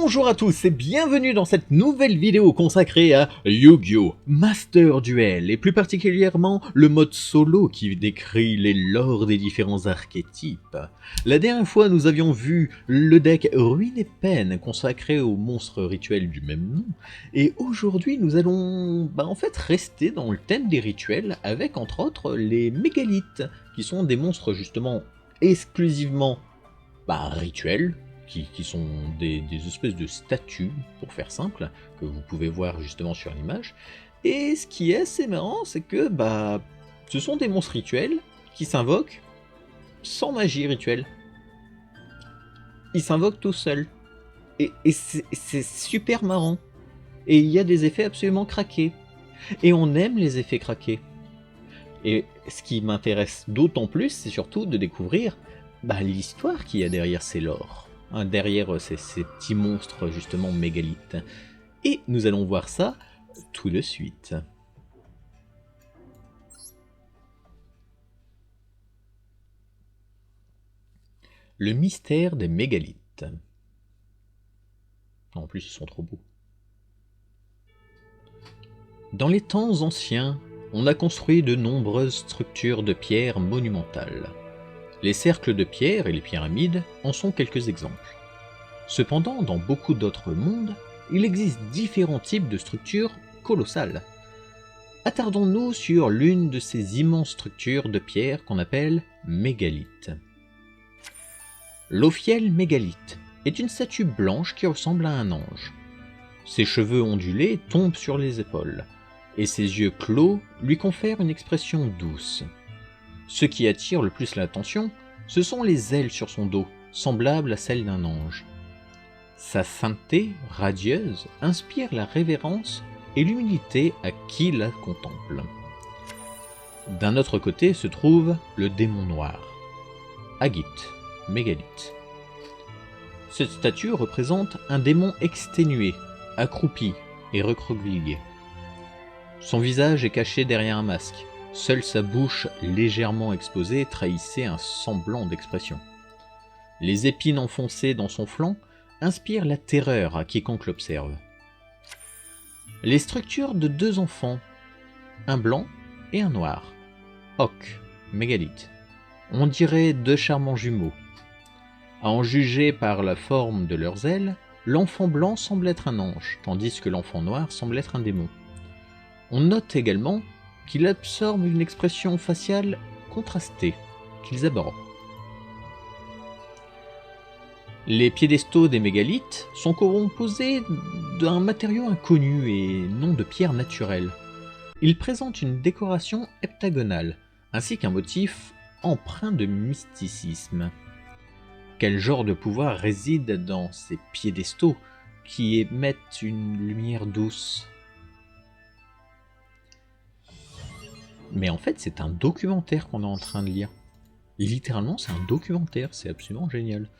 Bonjour à tous et bienvenue dans cette nouvelle vidéo consacrée à Yu-Gi-Oh! Master Duel et plus particulièrement le mode solo qui décrit les lores des différents archétypes. La dernière fois nous avions vu le deck Ruine et Peine consacré au monstre rituel du même nom et aujourd'hui nous allons en fait rester dans le thème des rituels avec entre autres les mégalithes qui sont des monstres justement exclusivement rituels. Qui sont des espèces de statues, pour faire simple, que vous pouvez voir justement sur l'image. Et ce qui est assez marrant, c'est que ce sont des monstres rituels qui s'invoquent sans magie rituelle. Ils s'invoquent tout seuls. Et c'est super marrant. Et il y a des effets absolument craqués. Et on aime les effets craqués. Et ce qui m'intéresse d'autant plus, c'est surtout de découvrir l'histoire qu'il y a derrière ces lores. Derrière ces petits monstres justement mégalithes. Et nous allons voir ça tout de suite. Le mystère des mégalithes. En plus ils sont trop beaux. Dans les temps anciens, on a construit de nombreuses structures de pierre monumentales. Les cercles de pierre et les pyramides en sont quelques exemples. Cependant, dans beaucoup d'autres mondes, il existe différents types de structures colossales. Attardons-nous sur l'une de ces immenses structures de pierre qu'on appelle mégalithe. L'Ophiel mégalithe est une statue blanche qui ressemble à un ange. Ses cheveux ondulés tombent sur les épaules, et ses yeux clos lui confèrent une expression douce. Ce qui attire le plus l'attention, ce sont les ailes sur son dos, semblables à celles d'un ange. Sa sainteté radieuse inspire la révérence et l'humilité à qui la contemple. D'un autre côté se trouve le démon noir, Agit, mégalithe. Cette statue représente un démon exténué, accroupi et recroquevillé. Son visage est caché derrière un masque. Seule sa bouche légèrement exposée trahissait un semblant d'expression. Les épines enfoncées dans son flanc inspirent la terreur à quiconque l'observe. Les structures de deux enfants, un blanc et un noir, Hok, mégalithe, on dirait deux charmants jumeaux. À en juger par la forme de leurs ailes, l'enfant blanc semble être un ange, tandis que l'enfant noir semble être un démon. On note également qu'il absorbe une expression faciale contrastée, qu'ils abordent. Les piédestaux des mégalithes sont composés d'un matériau inconnu et non de pierre naturelle. Ils présentent une décoration heptagonale, ainsi qu'un motif empreint de mysticisme. Quel genre de pouvoir réside dans ces piédestaux qui émettent une lumière douce ? Mais en fait, c'est un documentaire qu'on est en train de lire. Littéralement, c'est un documentaire, c'est absolument génial.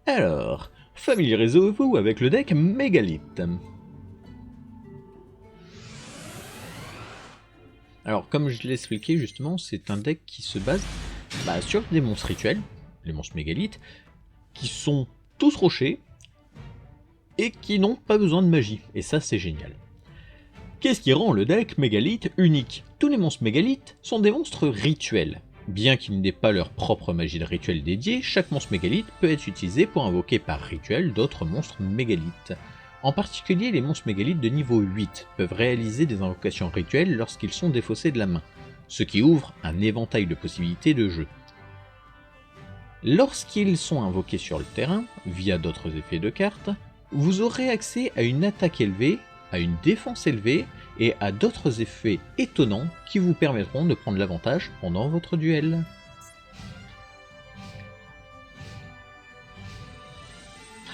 Alors, familiarisez-vous avec le deck mégalithe. Alors, comme je l'ai expliqué justement, c'est un deck qui se base sur des monstres rituels, les monstres mégalithes, qui sont tous rochers et qui n'ont pas besoin de magie. Et ça, c'est génial. Qu'est-ce qui rend le deck mégalithe unique ? Tous les monstres mégalithes sont des monstres rituels. Bien qu'ils n'aient pas leur propre magie de rituel dédiée, chaque monstre mégalithe peut être utilisé pour invoquer par rituel d'autres monstres mégalithes. En particulier, les monstres mégalithes de niveau 8 peuvent réaliser des invocations rituelles lorsqu'ils sont défaussés de la main, ce qui ouvre un éventail de possibilités de jeu. Lorsqu'ils sont invoqués sur le terrain, via d'autres effets de cartes, vous aurez accès à une attaque élevée, à une défense élevée et à d'autres effets étonnants qui vous permettront de prendre l'avantage pendant votre duel.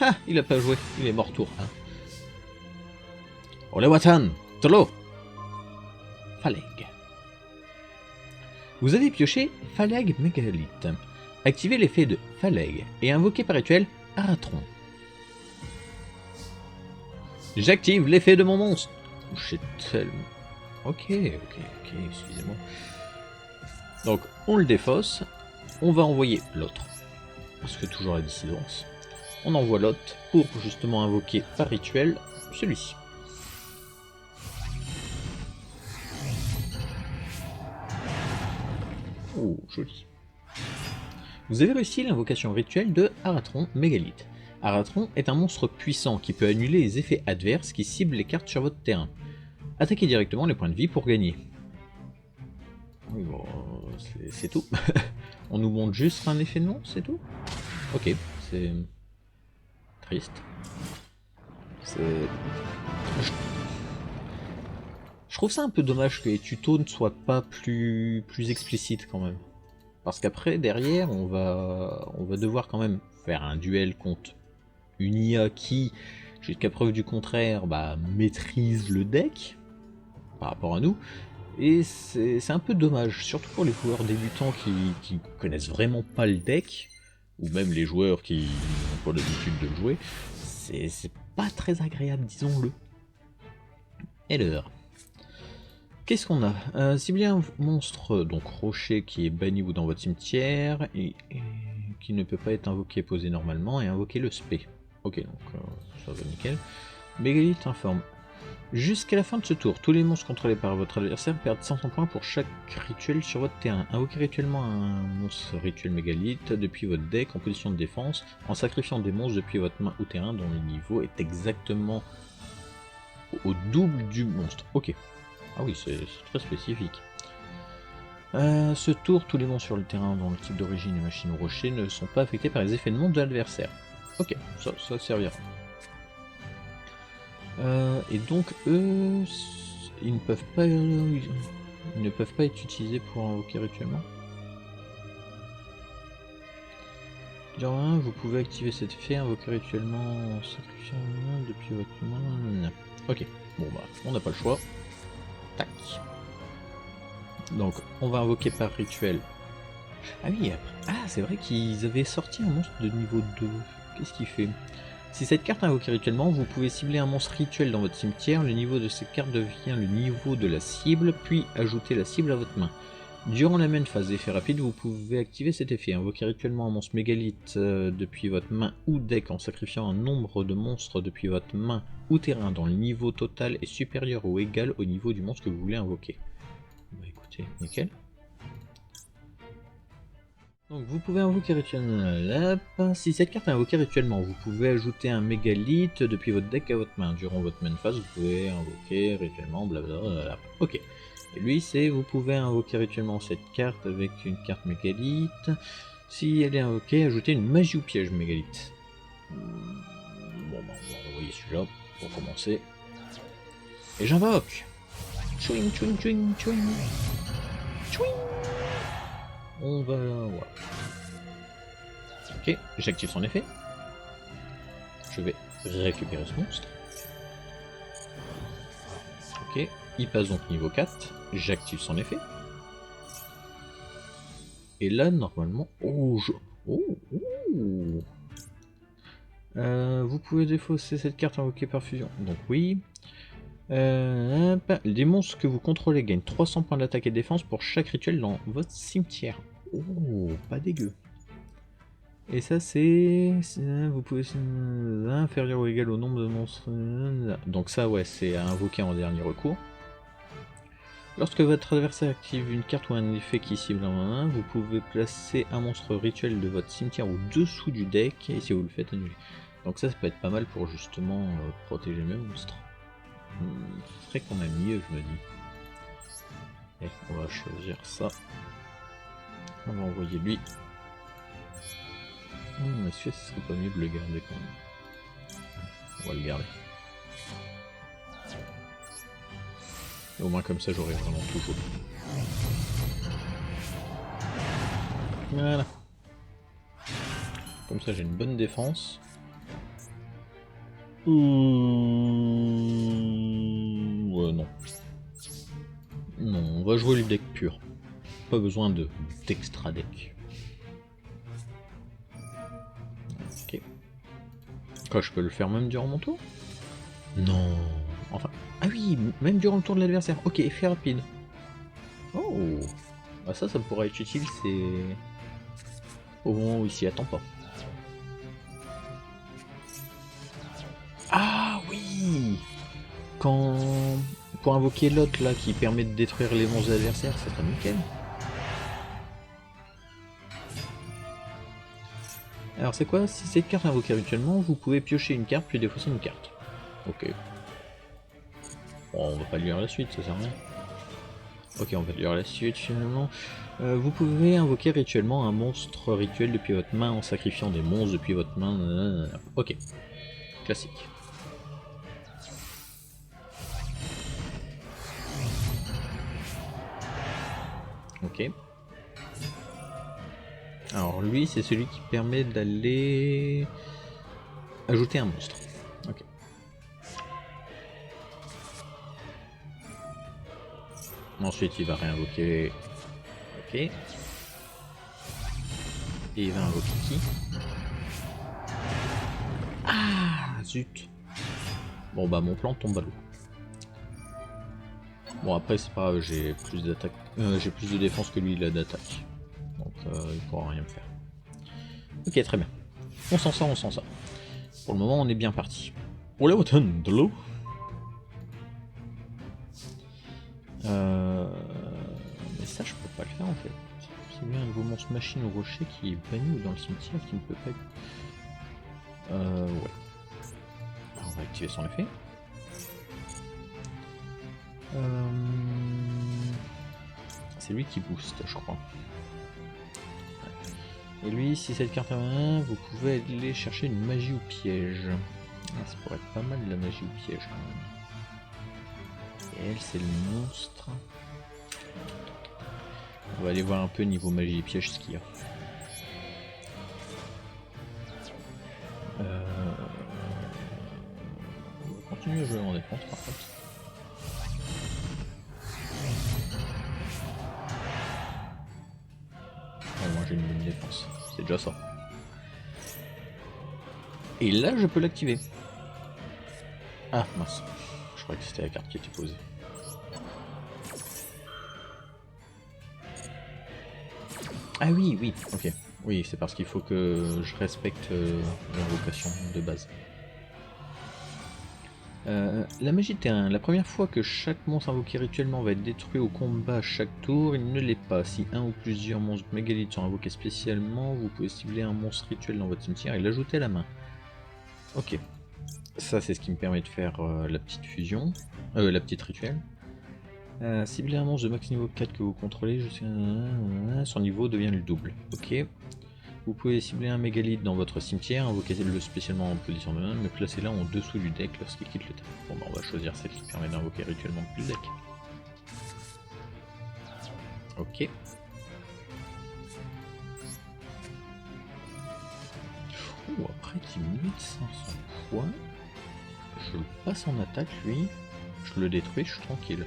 Ah, il a pas joué, il est mort tour 1. Olewatan, Tolo, Phaleg. Vous avez pioché Phaleg mégalithe. Activez l'effet de Phaleg et invoquez par rituel Aratron. J'active l'effet de mon monstre. J'ai tellement... Ok, excusez-moi. Donc, on le défausse. On va envoyer l'autre. Parce que toujours la dissidence. on envoie l'autre pour justement invoquer par rituel celui-ci. Oh, joli. Vous avez réussi l'invocation rituelle de Aratron Mégalithe. Aratron est un monstre puissant qui peut annuler les effets adverses qui ciblent les cartes sur votre terrain. Attaquez directement les points de vie pour gagner. Oui, bon, c'est tout. On nous montre juste un effet de monstre, c'est tout? Ok, c'est triste. Je trouve ça un peu dommage que les tutos ne soient pas plus explicites quand même. Parce qu'après, derrière, on va devoir quand même faire un duel contre une IA qui, jusqu'à preuve du contraire, maîtrise le deck par rapport à nous. Et c'est un peu dommage, surtout pour les joueurs débutants qui connaissent vraiment pas le deck, ou même les joueurs qui n'ont pas l'habitude de le jouer. C'est pas très agréable, disons-le. Alors, qu'est-ce qu'on a? Ciblez un monstre, donc rocher, qui est banni ou dans votre cimetière, et qui ne peut pas être invoqué posé normalement, et invoquer le spé. Ok, donc ça va nickel. Mégalithe informe. Jusqu'à la fin de ce tour, tous les monstres contrôlés par votre adversaire perdent 500 points pour chaque rituel sur votre terrain. Invoquez rituellement un monstre rituel mégalithe depuis votre deck en position de défense, en sacrifiant des monstres depuis votre main ou terrain dont le niveau est exactement au double du monstre. Ok. Ah oui, c'est très spécifique. Ce tour, tous les monstres sur le terrain dont le type d'origine est machine ou rocher ne sont pas affectés par les effets de monstre de l'adversaire. Ok, ça servira. Et donc eux, ils ne peuvent pas être utilisés pour invoquer rituellement. Genre 1, vous pouvez activer cet effet, invoquer rituellement en sacrifiant depuis votre main. Ok, bon on n'a pas le choix. Tac. Donc on va invoquer par rituel. Ah oui, c'est vrai qu'ils avaient sorti un monstre de niveau 2. Qu'est-ce qu'il fait? Si cette carte est invoquée rituellement, vous pouvez cibler un monstre rituel dans votre cimetière, le niveau de cette carte devient le niveau de la cible, puis ajouter la cible à votre main. Durant la même phase d'effet rapide, vous pouvez activer cet effet, invoquer rituellement un monstre mégalithe depuis votre main ou deck en sacrifiant un nombre de monstres depuis votre main ou terrain dont le niveau total est supérieur ou égal au niveau du monstre que vous voulez invoquer. Bah écoutez, nickel. Donc vous pouvez invoquer rituellement. Si cette carte est invoquée rituellement, vous pouvez ajouter un mégalithe depuis votre deck à votre main. Durant votre main phase, vous pouvez invoquer rituellement, blablabla. Ok. Et lui, c'est vous pouvez invoquer rituellement cette carte avec une carte mégalithe. Si elle est invoquée, ajoutez une magie ou piège mégalithe. Bon, on va envoyer celui-là pour commencer. Et j'invoque. Chouing, chouing, chouing, chouing. Chouing. On va... Voilà. Ok, j'active son effet. Je vais récupérer ce monstre. Ok, il passe donc niveau 4. J'active son effet. Et là, normalement... Oh, vous pouvez défausser cette carte invoquée par fusion. Donc oui. Les monstres que vous contrôlez gagnent 300 points d'attaque et de défense pour chaque rituel dans votre cimetière. Oh, pas dégueu. Et ça c'est... Vous pouvez... inférieur ou égal au nombre de monstres... Donc ça ouais, c'est à invoquer en dernier recours. Lorsque votre adversaire active une carte ou un effet qui cible un 1, vous pouvez placer un monstre rituel de votre cimetière au-dessous du deck, et si vous le faites annuler. Donc ça peut être pas mal pour justement protéger mes monstres. Ce serait quand même mieux, je me dis. Et on va choisir ça. On va envoyer lui. Est-ce que ce serait pas mieux de le garder quand même? On va le garder. Au moins comme ça j'aurai vraiment tout chaud. Voilà. Comme ça j'ai une bonne défense. Ouais non. Non, on va jouer le deck pur. Pas besoin d'extra deck. Ok. Quoi, je peux le faire même durant mon tour? Non. Enfin. Ah oui, même durant le tour de l'adversaire. Ok, effet rapide. Oh. Bah ça pourrait être utile, c'est... au moment où il s'y attend pas. Ah oui! Quand... Pour invoquer l'autre là qui permet de détruire les monstres adversaires, ça serait nickel. Alors c'est quoi? Si cette carte est invoquée rituellement, vous pouvez piocher une carte puis défausser une carte. Ok. Bon, on va pas lire la suite, ça sert à rien. Ok, on va lire la suite finalement. Vous pouvez invoquer rituellement un monstre rituel depuis votre main en sacrifiant des monstres depuis votre main. Ok. Classique. Ok. Alors lui, c'est celui qui permet d'aller ajouter un monstre. Ok. Ensuite, il va réinvoquer. Ok. Et il va invoquer qui? Ah, zut. Bon bah mon plan tombe à l'eau. Bon après c'est pas grave, j'ai plus d'attaque, j'ai plus de défense que lui il a d'attaque. Donc il pourra rien me faire. Ok, très bien. On s'en sort, on s'en sort. Pour le moment on est bien parti. Oh là, autant de l'eau. Mais ça je peux pas le faire en fait. C'est bien un nouveau monstre machine au rocher qui est banni ou dans le cimetière qui ne peut pas être... ouais. Alors, on va activer son effet. C'est lui qui booste, je crois. Et lui, si cette carte a un, vous pouvez aller chercher une magie ou piège. Ah, ça pourrait être pas mal la magie ou piège quand même. Et elle, c'est le monstre. On va aller voir un peu niveau magie et piège ce qu'il y a. On va continuer à jouer en défense par contre. Moi j'ai une bonne défense, c'est déjà ça. Et là je peux l'activer. Ah mince, je croyais que c'était la carte qui était posée. Ah oui, oui, ok. Oui, c'est parce qu'il faut que je respecte l'invocation de base. La magie de terrain. La première fois que chaque monstre invoqué rituellement va être détruit au combat chaque tour, il ne l'est pas. Si un ou plusieurs monstres mégalithes sont invoqués spécialement, vous pouvez cibler un monstre rituel dans votre cimetière et l'ajouter à la main. Ok. Ça, c'est ce qui me permet de faire la petite fusion. La petite rituelle. Cibler un monstre de max niveau 4 que vous contrôlez, son niveau devient le double. Ok. Vous pouvez cibler un mégalithe dans votre cimetière, invoquez-le spécialement en position de main, mais placez-le en dessous du deck lorsqu'il quitte le terrain. Bon bah on va choisir celle qui permet d'invoquer rituellement depuis le deck. Ok. Oh, après qu'il me mette 500 points, je le passe en attaque lui, je le détruis, je suis tranquille.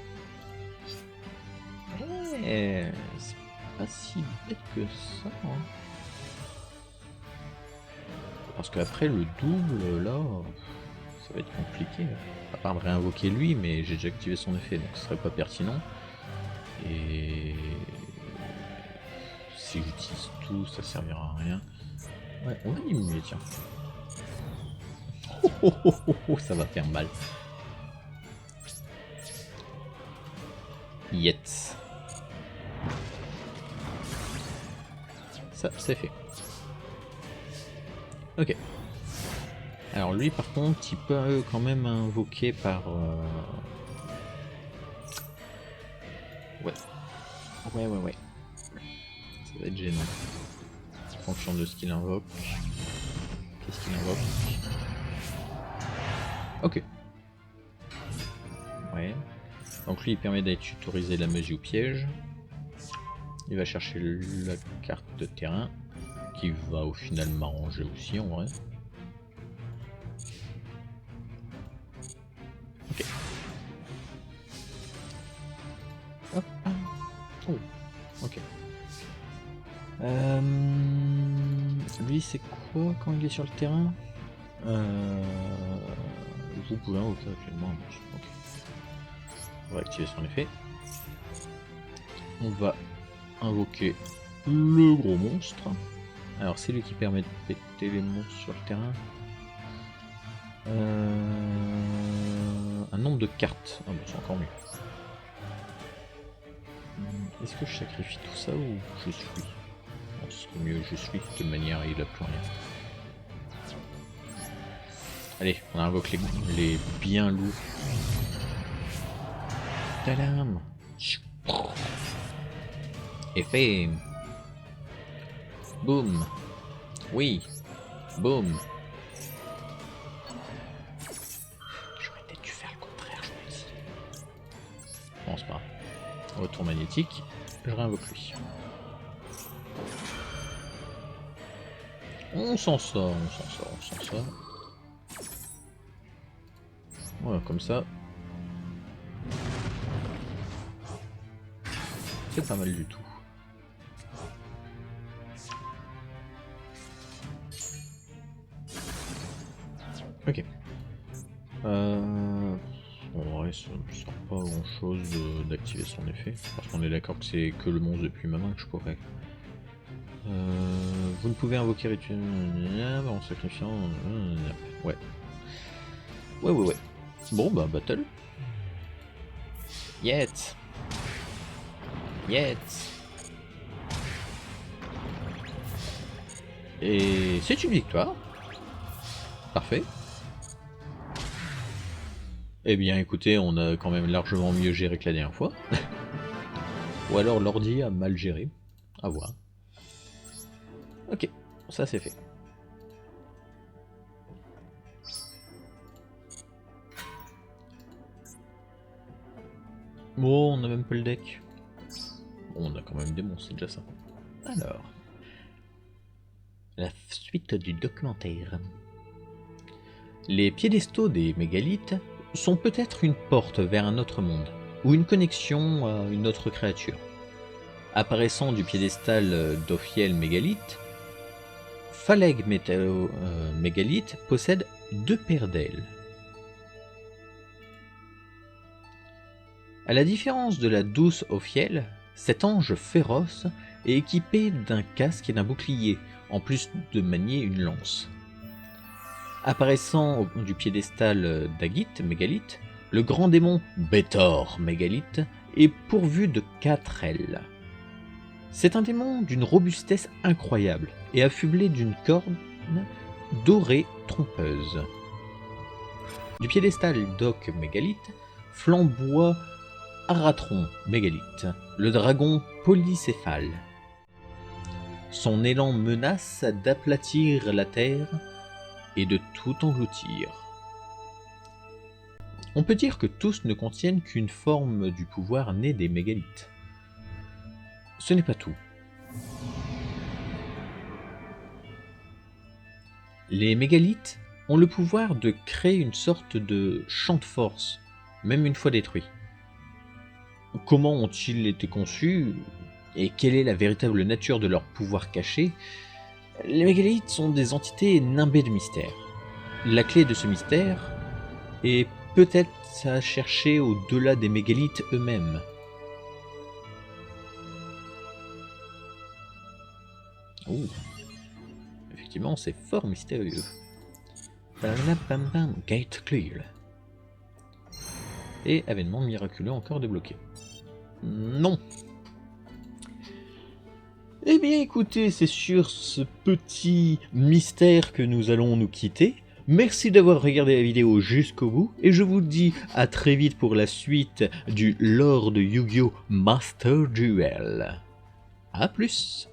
Ouais, c'est pas si bête que ça. Hein. Parce qu'après le double, là, ça va être compliqué. À part me réinvoquer lui, mais j'ai déjà activé son effet, donc ce serait pas pertinent. Et si j'utilise tout, ça servira à rien. Ouais, on va diminuer, tiens. Ça va faire mal. Yet. Ça, c'est fait. Ok. Alors lui, par contre, il peut quand même invoquer par... Ouais. Ouais. Ça va être gênant. En fonction de ce qu'il invoque. Qu'est-ce qu'il invoque? Ok. Ouais. Donc lui, il permet d'être tutorisé la magie ou piège. Il va chercher la carte de terrain, qui va au final m'arranger aussi en vrai. Ok. Hop. Oh. Ok. Lui, c'est quoi quand il est sur le terrain? Vous pouvez invoquer actuellement un monstre. Ok. On va activer son effet. On va invoquer le gros monstre. Alors c'est lui qui permet de péter les monstres sur le terrain. nombre de cartes. Ah bon, c'est encore mieux. Est-ce que je sacrifie tout ça ou je suis? Non, ce serait mieux je suis, de toute manière il a plus rien. Allez, on invoque les bien lourds. Tadam! Effet! Boum! Oui! Boum! J'aurais peut-être dû faire le contraire, je me dis. Bon, c'est pas grave. Retour magnétique, je réinvoque lui. On s'en sort, on s'en sort, on s'en sort. Voilà, comme ça. C'est pas mal du tout. Ok. Ouais, ça ne sert pas grand chose d'activer son effet. Parce qu'on est d'accord que c'est que le monstre depuis ma main que je pourrais. Vous ne pouvez invoquer rituel en sacrifiant. Ouais. Ouais. Bon bah battle. Yet. Et c'est une victoire. Parfait. Eh bien écoutez, on a quand même largement mieux géré que la dernière fois. Ou alors l'ordi a mal géré. À voir. Ok, ça c'est fait. Bon, on a même pas le deck. Bon, on a quand même des monstres, c'est déjà ça. Alors, la suite du documentaire. Les piédestaux des mégalithes sont peut-être une porte vers un autre monde, ou une connexion à une autre créature. Apparaissant du piédestal d'Ophiel mégalithe, Phaleg mégalithe possède 2 paires d'ailes. À la différence de la douce Ophiel, cet ange féroce est équipé d'un casque et d'un bouclier, en plus de manier une lance. Apparaissant du piédestal d'Agit mégalithe, le grand démon Bétor mégalithe est pourvu de 4 ailes. C'est un démon d'une robustesse incroyable et affublé d'une corne dorée trompeuse. Du piédestal d'Oc mégalithe flamboie Aratron mégalithe, le dragon polycéphale. Son élan menace d'aplatir la terre et de tout engloutir. On peut dire que tous ne contiennent qu'une forme du pouvoir né des mégalithes. Ce n'est pas tout. Les mégalithes ont le pouvoir de créer une sorte de champ de force, même une fois détruits. Comment ont-ils été conçus et quelle est la véritable nature de leur pouvoir caché? Les mégalithes sont des entités nimbées de mystère. La clé de ce mystère est peut-être à chercher au-delà des mégalithes eux-mêmes. Oh, effectivement, c'est fort mystérieux. Gate clear. Et événement miraculeux encore débloqué. Non. Eh bien écoutez, c'est sur ce petit mystère que nous allons nous quitter. Merci d'avoir regardé la vidéo jusqu'au bout et je vous dis à très vite pour la suite du lore de Yu-Gi-Oh! Master Duel. A plus.